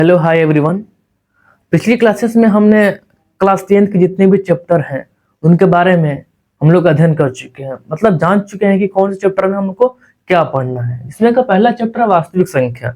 Hello hi everyone. पिछली classes में हमने क्लास 10th के जितने भी चैप्टर हैं उनके बारे में हम लोग अध्ययन कर चुके हैं, मतलब जान चुके हैं कि कौन से चैप्टर में हमको क्या पढ़ना है। इसमें का पहला चैप्टर है वास्तविक संख्या।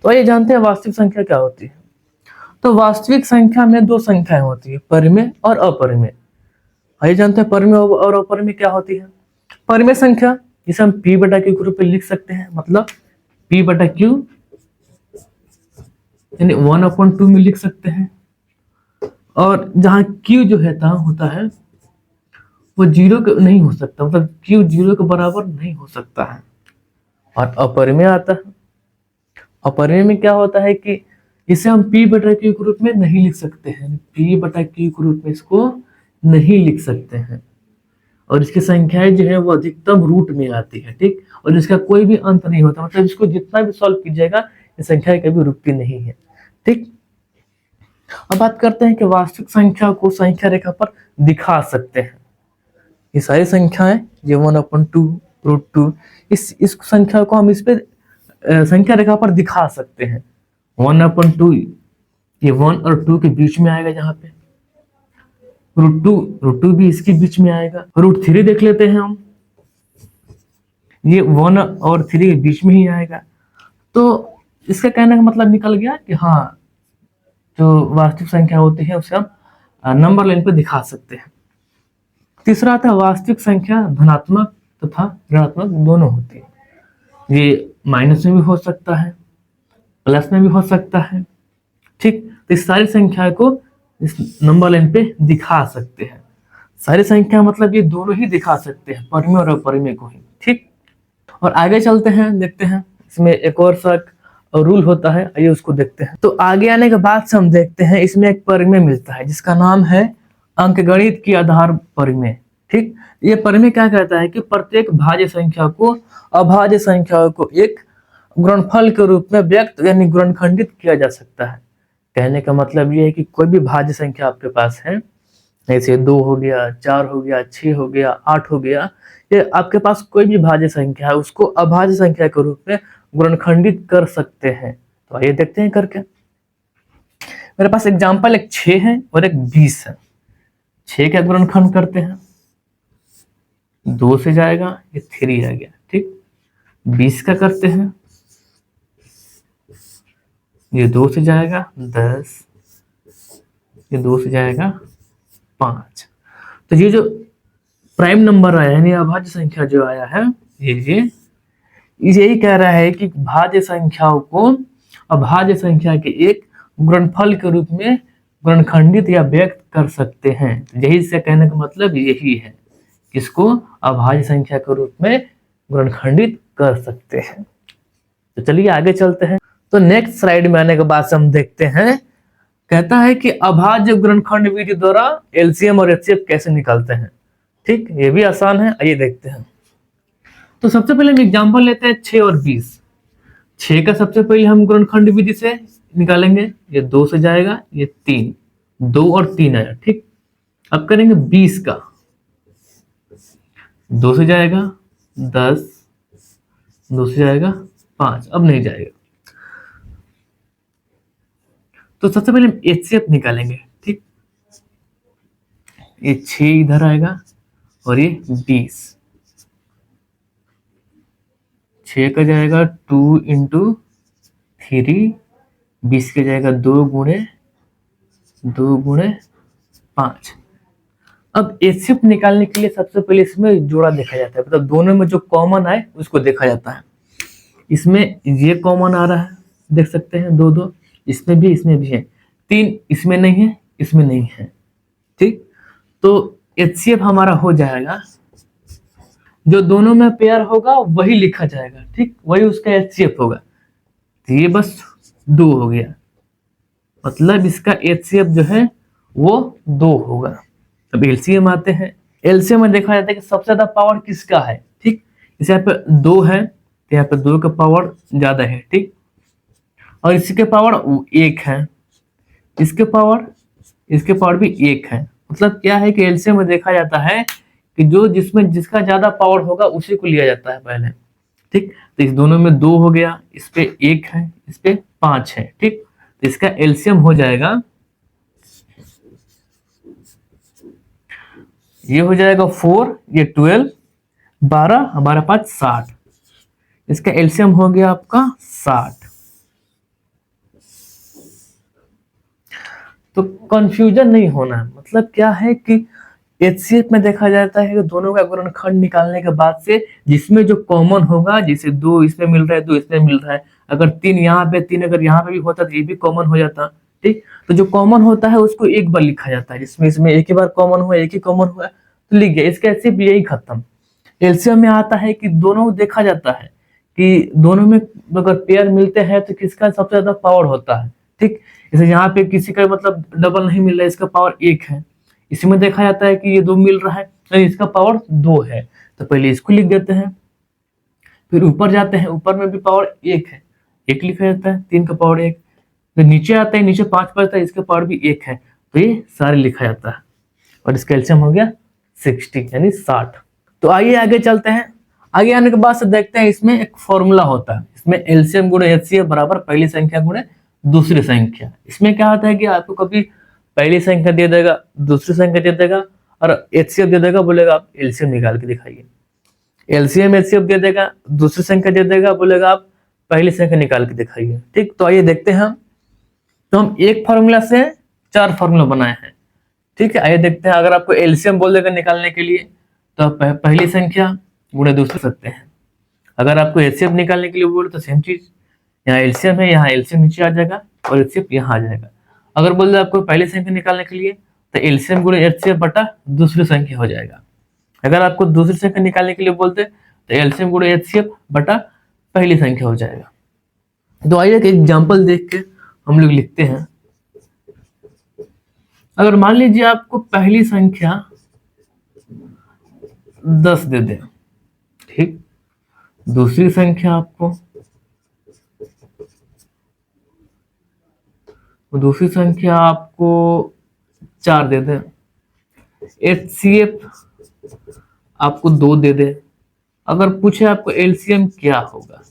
तो आइए जानते हैं वास्तविक संख्या क्या होती है। तो वास्तविक संख्या में दो संख्याएं होती है, परिमेय और अपरिमेय। आइए जानते हैं परिमेय और अपरिमेय क्या होती है। परिमेय संख्या जिसे हम p बटा क्यू के रूप में लिख सकते हैं, मतलब p बटा क्यू यानी 1/2 में लिख सकते हैं। और जहाँ q जो है होता है वो जीरो नहीं हो सकता, मतलब q जीरो के बराबर नहीं हो सकता है। और अपरिमेय आता है। अपरिमेय में क्या होता है कि इसे हम p बटा क्यू के रूप में नहीं लिख सकते हैं, p बटा क्यू के रूप में इसको नहीं लिख सकते हैं। और इसकी संख्याएं जो है वो अधिकतम रूट में आती है, ठीक। और इसका कोई भी अंत नहीं होता, मतलब इसको जितना भी सॉल्व कीजिएगा ये संख्या कभी रुकती नहीं है, ठीक। अब बात करते हैं कि वास्तविक संख्या को संख्या रेखा पर दिखा सकते हैं। ये सारी संख्याएं ये 1/2 इस संख्या को हम इस पे संख्या रेखा पर दिखा सकते हैं। 1/2 ये 1 और 2 के बीच में आएगा, जहां पे √2 भी इसके बीच में आएगा। √3 देख लेते हैं हम, ये 1 और 3 के बीच में ही आएगा। तो इसका कहने का मतलब निकल गया कि हाँ, जो वास्तविक संख्या होती है उसे हम नंबर लाइन पर दिखा सकते हैं। तीसरा आता है वास्तविक संख्या धनात्मक तथा ऋणात्मक दोनों होती है। ये माइनस में भी हो सकता है, प्लस में भी हो सकता है, ठीक। तो इस सारी संख्या को इस नंबर लाइन पे दिखा सकते हैं। सारी संख्या मतलब ये दोनों ही दिखा सकते हैं, परिमेय और अपरिमेय को ही, ठीक। और आगे चलते हैं, देखते हैं इसमें एक और शक और रूल होता है, आइए उसको देखते हैं। तो आगे आने के बाद से हम देखते हैं इसमें एक परिमेय मिलता है जिसका नाम है अंकगणित की आधार परिमेय, ठीक। ये परिमेय क्या कहता है कि प्रत्येक भाज्य संख्या को अभाज्य संख्या को एक गुणनफल के रूप में व्यक्त यानी गुणनखंडित किया जा सकता है। कहने का मतलब ये है कि कोई भी भाज्य संख्या आपके पास है, जैसे 2 हो गया, 4 हो गया, 6 हो गया, 8 हो गया, ये आपके पास कोई भी भाज्य संख्या है उसको अभाज्य संख्या के रूप में गुणनखंडित कर सकते हैं। तो आइए देखते हैं करके। मेरे पास एग्जांपल एक 6 है और एक 20 है। 6 का गुणनखंड करते हैं, 2 से जाएगा, ये 3 आ गया, ठीक। 20 का करते हैं, ये 2 से जाएगा 10, ये 2 से जाएगा 5। तो ये जो प्राइम नंबर आया यानी अभाज्य संख्या जो आया है, ये यही कह रहा है कि भाज्य संख्याओं को अभाज्य संख्या के एक गुणनफल के रूप में गुणनखंडित या व्यक्त कर सकते हैं। यही से कहने का मतलब यही है, इसको अभाज्य संख्या के रूप में गुणनखंडित कर सकते हैं। तो चलिए आगे चलते हैं। तो नेक्स्ट स्लाइड में आने के बाद से हम देखते हैं, कहता है कि अभाज्य गुणनखंड विधि द्वारा एलसीएम और एचसीएफ कैसे निकालते हैं, ठीक। ये भी आसान है, आइए देखते हैं। तो सबसे पहले हम एग्जांपल लेते हैं 6 और 20। 6 का सबसे पहले हम गुणनखंड विधि से निकालेंगे, ये 2 से जाएगा, ये 3, 2 और 3 आया, ठीक। अब करेंगे 20 का, 2 से जाएगा 10, 2 से जाएगा 5, अब नहीं जाएगा। तो सबसे पहले हम एचसीएफ निकालेंगे, ठीक। ये 6 इधर आएगा और ये 20, 6 का जाएगा 2 × 3, 20 का जाएगा 2 × 5। अब एचसीएफ निकालने के लिए सबसे पहले इसमें जोड़ा देखा जाता है, मतलब दोनों में जो कॉमन आए उसको देखा जाता है। इसमें ये कॉमन आ रहा है, देख सकते हैं 2 2, इसमें भी है, 3 इसमें नहीं है, इसमें नहीं है, ठीक। तो एचसीएफ हमारा हो जाएगा, जो दोनों में पेयर होगा वही लिखा जाएगा, ठीक, वही उसका एचसीएफ होगा। तो ये बस 2 हो गया, मतलब इसका एचसीएफ जो है वो 2 होगा। अब एलसीएम आते हैं। एलसीएम में देखा जाता है कि सबसे ज्यादा पावर किसका है, ठीक। इसे यहाँ पे 2 है तो यहाँ पे 2 का पावर ज्यादा है, ठीक। और इसके पावर 1 है, इसके पावर भी 1 है। मतलब क्या है कि एलसीएम में देखा जाता है कि जो जिसका ज्यादा पावर होगा उसी को लिया जाता है पहले, ठीक। तो इस दोनों में 2 हो गया, इस पे 1 है, इस पे 5 है, ठीक। इसका एलसीएम हो जाएगा, ये हो जाएगा 4, ये 12, 12, 12 5 60, इसका एलसीएम हो गया आपका 60। तो कंफ्यूजन नहीं होना, मतलब क्या है कि एचसीएफ में देखा जाता है कि दोनों का गुणनखंड निकालने के बाद से जिसमें जो कॉमन होगा, जैसे 2 इसमें मिल रहा है 2 इसमें मिल रहा है, अगर 3 यहाँ पे 3 अगर यहाँ पे भी होता तो ये भी कॉमन हो जाता। ठीक, तो जो कॉमन होता है उसको एक बार लिखा जाता है, जिसमें इसमें एक ही बार कॉमन हुआ, एक ही कॉमन हुआ तो लिख गया, इसका सिर्फ यही खत्म। एलसीएम में आता है कि दोनों देखा जाता है कि दोनों में अगर पेयर मिलते हैं तो किसका सबसे ज्यादा पावर होता है। ठीक, जैसे यहाँ पे किसी का मतलब डबल नहीं मिल रहा है, इसका पावर 1 है, इसमें देखा जाता है कि ये 2 मिल रहा है तो इसका पावर 2 है, तो पहले इसको लिख देते हैं, फिर ऊपर जाते हैं, ऊपर में भी पावर 1 है, 1 लिखा जाता है, 3 का पावर 1, फिर नीचे आता है, नीचे 5 बचता है, इसका पावर भी 1 है, तो ये सारे लिखा जाता है, और इसका एलसीएम हो गया 60 यानी 60। तो आइए आगे चलते हैं, आगे आने के बाद से देखते हैं इसमें एक फॉर्मूला होता है, इसमें एलसीएम गुणे एचसीएफ बराबर पहली संख्या गुणे दूसरी संख्या। इसमें क्या होता है कि आपको कभी पहली संख्या दे देगा, दूसरी संख्या दे देगा, और एचसीएफ दे देगा, बोलेगा आप एलसीएम निकाल के दिखाइए। एलसीएम एचसीएफ दे देगा, दूसरी संख्या दे देगा, बोलेगा आप पहली संख्या निकाल के दिखाइए। ठीक, तो आइए देखते हैं हम। तो हम एक फॉर्मूला से 4 फॉर्मूला बनाए हैं। ठीक है, आइए देखते हैं। अगर आपको एलसीएम बोल देगा निकालने के लिए तो आप पहली संख्या गुणे दूसरी सकते हैं। अगर आपको एचसीएफ निकालने के लिए बोले तो सेम चीज, यहाँ एलसीएम है, यहाँ एलसीएम नीचे आ जाएगा और एचसीएफ यहाँ आ जाएगा। अगर बोल दे आपको पहली संख्या निकालने के लिए तो एलसीएम गुणे एचसीएफ बटा दूसरी संख्या हो जाएगा। अगर आपको दूसरी संख्या निकालने के लिए बोलते तो एलसीएम गुणे एचसीएफ बटा पहली संख्या हो जाएगा। तो आइए एक एग्जाम्पल देख के हम लोग लिखते हैं। अगर मान लीजिए आपको पहली संख्या 10 दे दे, ठीक, दूसरी संख्या आपको आपको 4 दे दे, एचसीएफ आपको 2 दे दे, अगर पूछे आपको एलसीएम क्या होगा,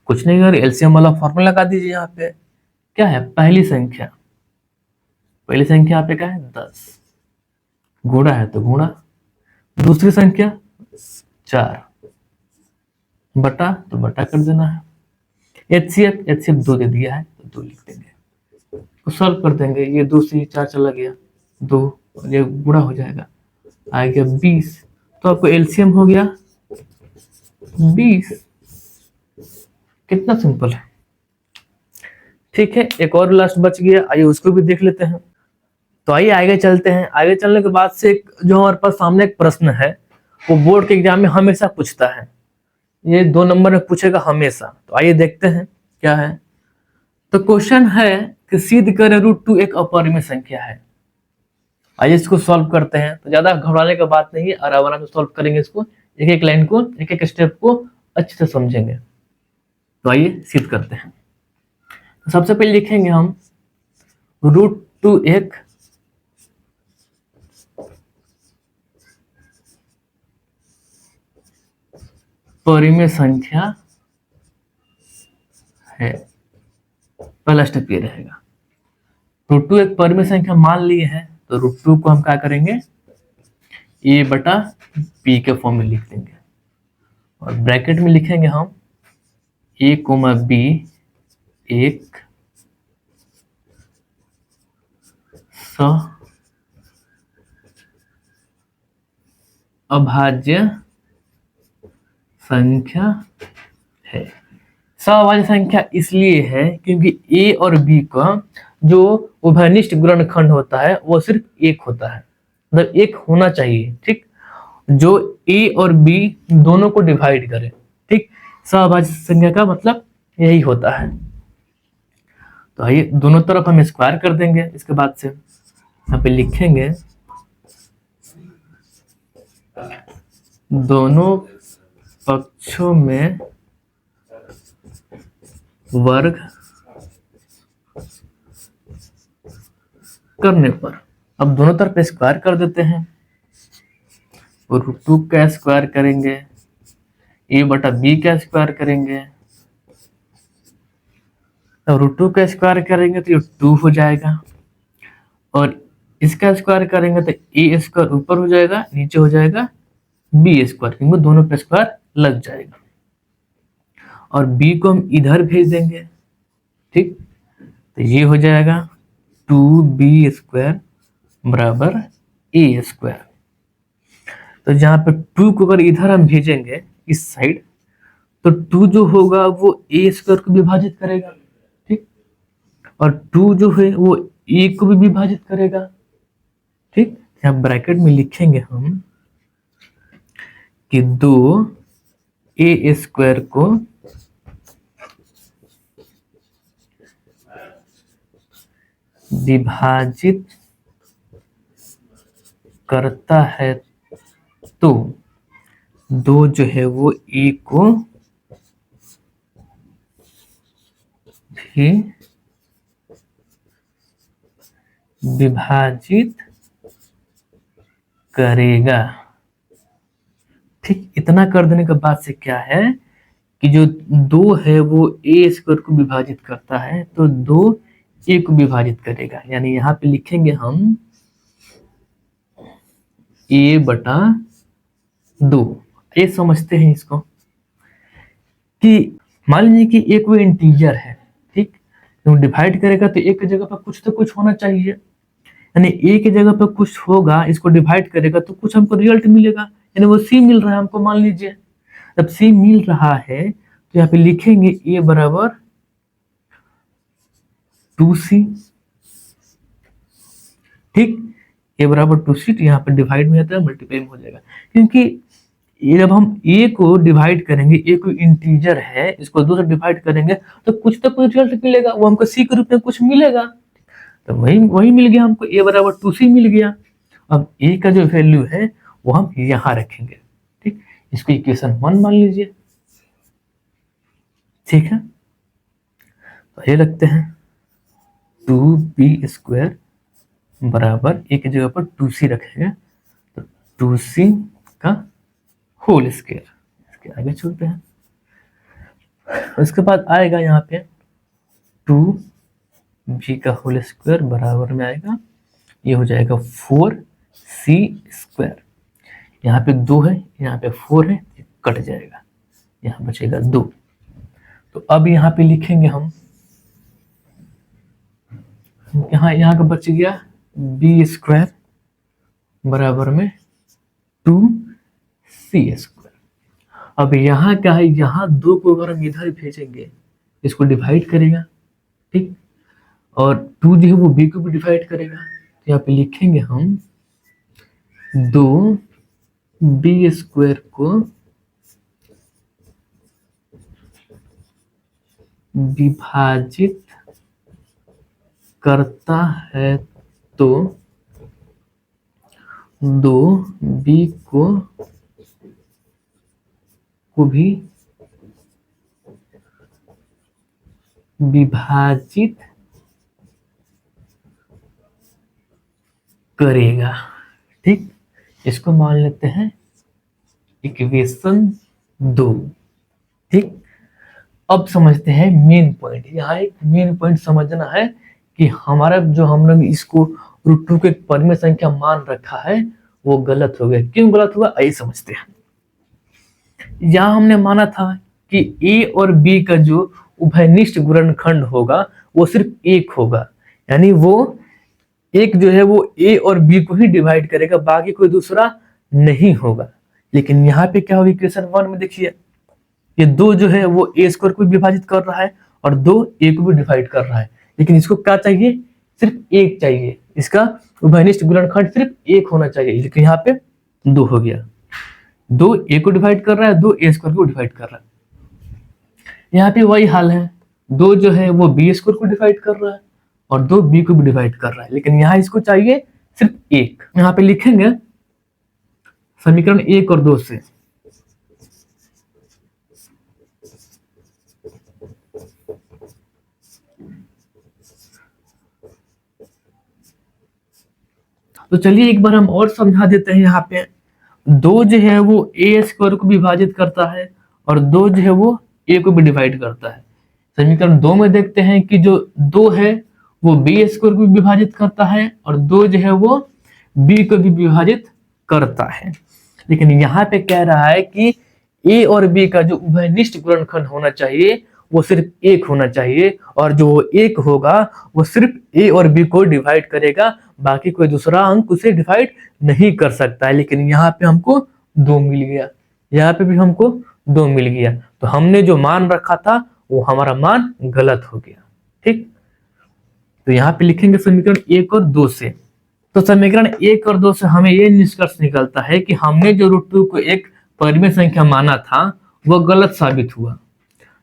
कुछ नहीं कर, एलसीएम वाला फॉर्मूला लगा दीजिए। यहाँ पे क्या है, पहली संख्या यहाँ पे क्या है 10, गुणा है तो गुणा, दूसरी संख्या 4, बटा तो बटा कर देना है, एचसीएफ 2 दे दिया है तो 2 लिख देंगे, तो सॉल्व कर देंगे। ये 2 से 4 चला गया 2, ये गुणा हो जाएगा, आ गया 20, तो आपको एलसीएम हो गया 20। कितना सिंपल है। ठीक है, एक और लास्ट बच गया, आइए उसको भी देख लेते हैं। तो आइए आगे चलते हैं। आगे चलने के बाद से जो हमारे पास सामने एक प्रश्न है, वो बोर्ड के एग्जाम में हमेशा पूछता है, ये 2 नंबर में पूछेगा हमेशा। तो आइए देखते हैं क्या है। तो क्वेश्चन है कि सिद्ध करें √2 एक अपरिमेय संख्या है। आइए इसको सॉल्व करते हैं। तो ज्यादा घबराने की बात नहीं है, आराम से सॉल्व करेंगे इसको, एक एक लाइन को, एक एक स्टेप को अच्छे से समझेंगे। तो आइए सिद्ध करते हैं। तो सबसे पहले लिखेंगे हम √2 एक परिमेय संख्या है। पहला स्टेप ये रहेगा, √2 एक परिमेय संख्या मान लिए हैं, तो √2 को हम क्या करेंगे, a बटा b के फॉर्म में लिख देंगे, और ब्रैकेट में लिखेंगे हम a, b एक अभाज्य संख्या है। सअभाज्य संख्या इसलिए है क्योंकि a और b का जो उभयनिष्ठ गुणनखंड होता है वो सिर्फ 1 होता है, मतलब 1 होना चाहिए। ठीक, जो a और b दोनों को डिवाइड करे। ठीक, सअभाज्य संख्या का मतलब यही होता है। तो आइए दोनों तरफ हम स्क्वायर कर देंगे। इसके बाद से यहाँ पे लिखेंगे दोनों पक्षों में वर्ग करने पर, अब दोनों तरफ स्क्वायर कर देते हैं, और √2 का स्क्वायर करेंगे, a बटा b का स्क्वायर करेंगे, तो √2 का स्क्वायर करेंगे तो ये 2 हो जाएगा, और इसका स्क्वायर करेंगे तो ए स्क्वायर ऊपर हो जाएगा, नीचे हो जाएगा बी स्क्वायर, क्योंकि दोनों पे स्क्वायर लग जाएगा। और बी को हम इधर भेज देंगे, ठीक, तो ये हो जाएगा 2b² बराबर ए स्क्वायर। तो जहाँ पे 2 को अगर इधर हम भेजेंगे इस साइड, तो 2 जो होगा वो ए स्क्वायर को विभाजित करेगा, ठीक, और 2 जो है वो ए को भी विभाजित करेगा, ठीक। यहाँ ब्रैकेट में लिखेंगे हम कि 2a² को विभाजित करता है तो 2 जो है वो ए को भी विभाजित करेगा, ठीक। इतना कर देने के बाद से क्या है कि जो 2 है वो ए स्क्वायर को विभाजित करता है, तो 2 ए को विभाजित करेगा, यानी यहाँ पे लिखेंगे हम a/2। ये समझते हैं इसको कि मान लीजिए कि एक वो इंटीजर है, ठीक, तो डिवाइड करेगा तो एक की जगह पर कुछ तो कुछ होना चाहिए, यानी ए की जगह पर कुछ होगा, इसको डिवाइड करेगा तो कुछ हमको रिजल्ट मिलेगा, यानी वो सी मिल रहा है हमको। मान लीजिए जब सी मिल रहा है तो यहाँ पे लिखेंगे a बराबर 2c, ठीक, a बराबर 2c, तो यहाँ पे डिवाइड में आता है, मल्टीप्लाई में हो जाएगा, क्योंकि ये जब हम a को डिवाइड करेंगे, a को इंटीजर है, इसको 2 से डिवाइड करेंगे तो कुछ तो कुछ रिजल्ट मिलेगा, वो हमको c के रूप में कुछ मिलेगा, तो वही मिल गया हमको, a बराबर 2c मिल गया। अब a का जो वैल्यू है वो हम यहाँ रखेंगे, ठीक, इसको इक्वेशन 1 मान लीजिए, ठीक है। तो ये रखते हैं 2b² बराबर एक जगह पर 2c रखेंगे, तो 2c का होल स्क्वायर, इसके आगे चलते हैं। उसके बाद आएगा यहाँ पे 2b का होल स्क्वायर बराबर में आएगा, ये हो जाएगा 4c²। यहाँ पे 2 है, यहाँ पे 4 है, कट जाएगा, यहाँ बचेगा 2। तो अब यहाँ पे लिखेंगे हम, यहाँ का बच गया b² बराबर में 2c²। अब यहाँ क्या है, यहाँ 2 को अगर हम इधर भेजेंगे, इसको डिवाइड करेगा, ठीक, और 2 जो है वो b को भी डिवाइड करेगा, तो यहाँ पे लिखेंगे हम 2b² को विभाजित करता है तो 2b को भी विभाजित करेगा, ठीक। इसको मान लेते हैं इक्वेशन 2, ठीक। अब समझते हैं मेन पॉइंट। यहाँ एक मेन पॉइंट समझना है कि हमारा जो हम लोग इसको √2 के परिमेय संख्या मान रखा है वो गलत हो गया। क्यों गलत हुआ, आइए समझते हैं। यहाँ हमने माना था कि a और b का जो उभयनिष्ठ गुणनखंड होगा वो सिर्फ एक होगा, यानी वो एक जो है वो a और b को ही डिवाइड करेगा, बाकी कोई दूसरा नहीं होगा। लेकिन यहाँ पे क्या होगा, इक्वेशन 1 में देखिए, ये 2 जो है वो a² को विभाजित कर रहा है और 2 a को भी डिवाइड कर रहा है, लेकिन इसको क्या चाहिए, सिर्फ एक चाहिए, इसका उभयनिष्ठ गुणनखंड सिर्फ एक होना चाहिए, लेकिन यहाँ पे 2 हो गया। 2 a को डिवाइड कर रहा है, 2 a² को डिवाइड कर रहा है। यहाँ पे वही हाल है, 2 जो है वो b² को डिवाइड कर रहा है और 2 b को भी डिवाइड कर रहा है, लेकिन यहाँ इसको चाहिए सिर्फ एक। यहाँ पे लिखेंगे समीकरण 1 और 2 से, तो चलिए एक बार हम और समझा देते हैं। यहाँ पे 2 जो है वो a² को विभाजित करता है और 2 जो है वो a को भी डिवाइड करता है, समीकरण 2 में देखते हैं कि जो 2 है वो बी स्क्वायर को भी विभाजित करता है और 2 जो है वो बी को भी विभाजित करता है। लेकिन यहाँ पे कह रहा है कि ए और बी का जो उभयनिष्ठ गुणनखंड होना चाहिए वो सिर्फ एक होना चाहिए, और जो एक होगा वो सिर्फ ए और बी को डिवाइड करेगा, बाकी कोई दूसरा अंक उसे डिवाइड नहीं कर सकता है। लेकिन यहाँ पे हमको 2 मिल गया, यहाँ पे भी हमको 2 मिल गया, तो हमने जो मान रखा था वो हमारा मान गलत हो गया। ठीक, तो यहाँ पे लिखेंगे समीकरण 1 और 2 से। तो समीकरण 1 और 2 से हमें ये निष्कर्ष निकलता है कि हमने जो √2 को एक परिमेय संख्या माना था वो गलत साबित हुआ,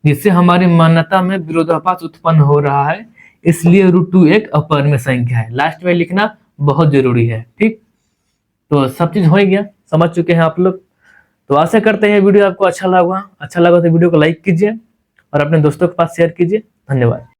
जिससे हमारी मान्यता में विरोधाभास उत्पन्न हो रहा है, इसलिए √2 एक अपरिमेय संख्या है। लास्ट में लिखना बहुत जरूरी है। ठीक, तो सब चीज हो गया, समझ चुके हैं आप लोग। तो आशा करते हैं वीडियो आपको अच्छा लगा तो वीडियो को लाइक कीजिए और अपने दोस्तों के पास शेयर कीजिए। धन्यवाद।